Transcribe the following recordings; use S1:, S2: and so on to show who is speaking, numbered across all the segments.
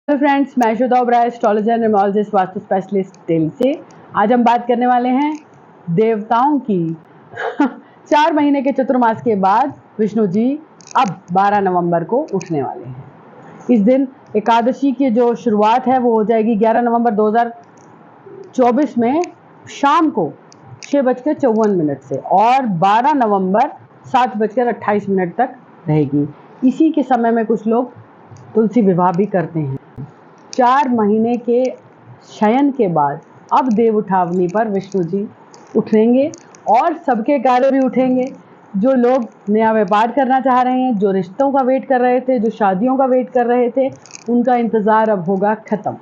S1: Hello friends, मैं Shweta Oberoi, astrologer and numerologist, vastu specialist Delhi से। आज हम बात करने वाले हैं देवताओं की। 4 महीने के चतुर्मास के बाद विष्णु जी अब 12 नवंबर को उठने वाले हैं। इस दिन एकादशी की जो शुरुआत है वो हो जाएगी 11 नवंबर 2024 में शाम को 6:54 से और 12 नवंबर 7:28 तक रहेगी। इसी के समय में कुछ लोग तुलसी विवाह भी करते हैं। 4 महीने के शयन के बाद अब देव उठावनी पर विष्णु जी उठेंगे और सबके कार्य भी उठेंगे। जो लोग नया व्यापार करना चाह रहे हैं, जो रिश्तों का वेट कर रहे थे, जो शादियों का वेट कर रहे थे, उनका इंतज़ार अब होगा ख़त्म।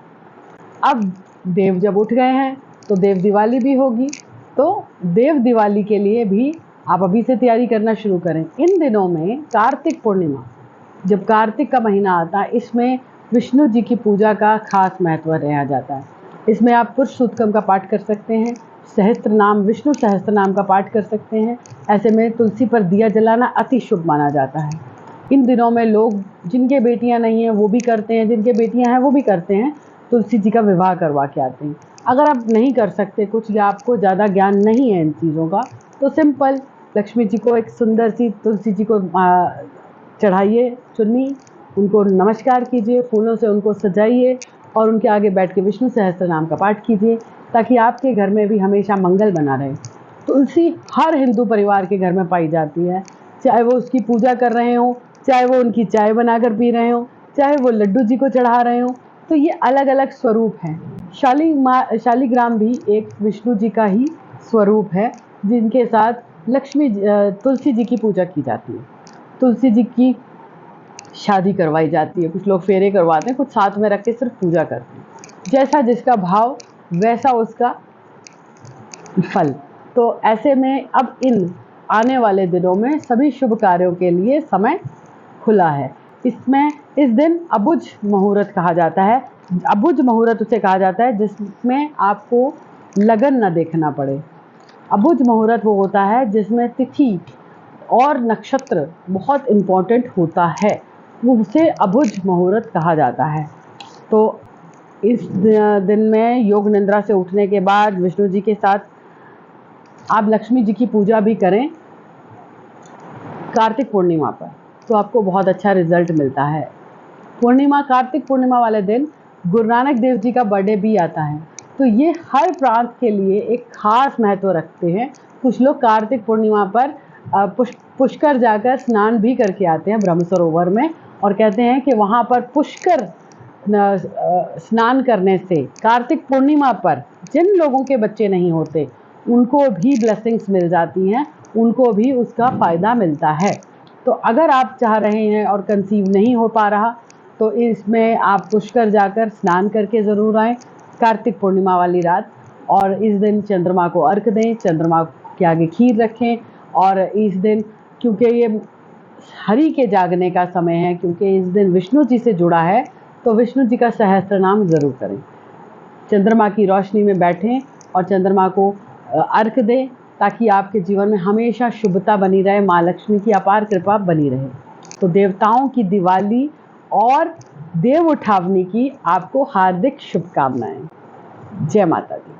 S1: अब देव जब उठ गए हैं तो देव दिवाली भी होगी। तो देव दिवाली के लिए भी आप अभी से तैयारी करना शुरू करें। इन दिनों में कार्तिक पूर्णिमा, जब कार्तिक का महीना आता है, इसमें विष्णु जी की पूजा का खास महत्व रहा जाता है। इसमें आप पुरुष सूक्तम का पाठ कर सकते हैं, सहस्त्र नाम, विष्णु सहस्त्र नाम का पाठ कर सकते हैं। ऐसे में तुलसी पर दिया जलाना अति शुभ माना जाता है। इन दिनों में लोग जिनके बेटियां नहीं हैं वो भी करते हैं, जिनके बेटियां हैं वो भी करते हैं, तुलसी जी का विवाह करवा के आते हैं। अगर आप नहीं कर सकते कुछ या आपको ज़्यादा ज्ञान नहीं है इन चीज़ों का, तो सिंपल लक्ष्मी जी को एक सुंदर सी तुलसी जी को चढ़ाइए चुन्नी, उनको नमस्कार कीजिए, फूलों से उनको सजाइए और उनके आगे बैठ के विष्णु सहस्त्र नाम का पाठ कीजिए, ताकि आपके घर में भी हमेशा मंगल बना रहे। तुलसी हर हिंदू परिवार के घर में पाई जाती है, चाहे वो उसकी पूजा कर रहे हों, चाहे वो उनकी चाय बनाकर पी रहे हों, चाहे वो लड्डू जी को चढ़ा रहे हों। तो ये अलग अलग स्वरूप हैं। शालिग्राम भी एक विष्णु जी का ही स्वरूप है, जिनके साथ तुलसी जी की पूजा की जाती है। तुलसी जी की शादी करवाई जाती है, कुछ लोग फेरे करवाते हैं, कुछ साथ में रख के सिर्फ पूजा करते हैं। जैसा जिसका भाव वैसा उसका फल। तो ऐसे में अब इन आने वाले दिनों में सभी शुभ कार्यों के लिए समय खुला है। इसमें इस दिन अबुझ मुहूर्त कहा जाता है। अबुझ मुहूर्त उसे कहा जाता है जिसमें आपको लगन न देखना पड़े। अबुझ मुहूर्त वो होता है जिसमें तिथि और नक्षत्र बहुत इम्पोर्टेंट होता है, उसे अबुझ मुहूर्त कहा जाता है। तो इस दिन में योग निद्रा से उठने के बाद विष्णु जी के साथ आप लक्ष्मी जी की पूजा भी करें कार्तिक पूर्णिमा पर, तो आपको बहुत अच्छा रिजल्ट मिलता है। कार्तिक पूर्णिमा वाले दिन गुरु नानक देव जी का बर्थडे भी आता है, तो ये हर प्रांत के लिए एक खास महत्व रखते हैं। कुछ लोग कार्तिक पूर्णिमा पर पुष्कर जाकर स्नान भी करके आते हैं ब्रह्म सरोवर में, और कहते हैं कि वहाँ पर पुष्कर स्नान करने से कार्तिक पूर्णिमा पर जिन लोगों के बच्चे नहीं होते उनको भी ब्लेसिंग्स मिल जाती हैं, उनको भी उसका फ़ायदा मिलता है। तो अगर आप चाह रहे हैं और कंसीव नहीं हो पा रहा, तो इसमें आप पुष्कर जाकर स्नान करके ज़रूर आएँ कार्तिक पूर्णिमा वाली रात। और इस दिन चंद्रमा को अर्घ दें, चंद्रमा के आगे खीर रखें। और इस दिन, क्योंकि ये हरि के जागने का समय है, क्योंकि इस दिन विष्णु जी से जुड़ा है, तो विष्णु जी का सहस्त्र नाम ज़रूर करें। चंद्रमा की रोशनी में बैठें और चंद्रमा को अर्घ दें, ताकि आपके जीवन में हमेशा शुभता बनी रहे, माँ लक्ष्मी की अपार कृपा बनी रहे। तो देवताओं की दिवाली और देव उठावनी की आपको हार्दिक शुभकामनाएं। जय माता दी।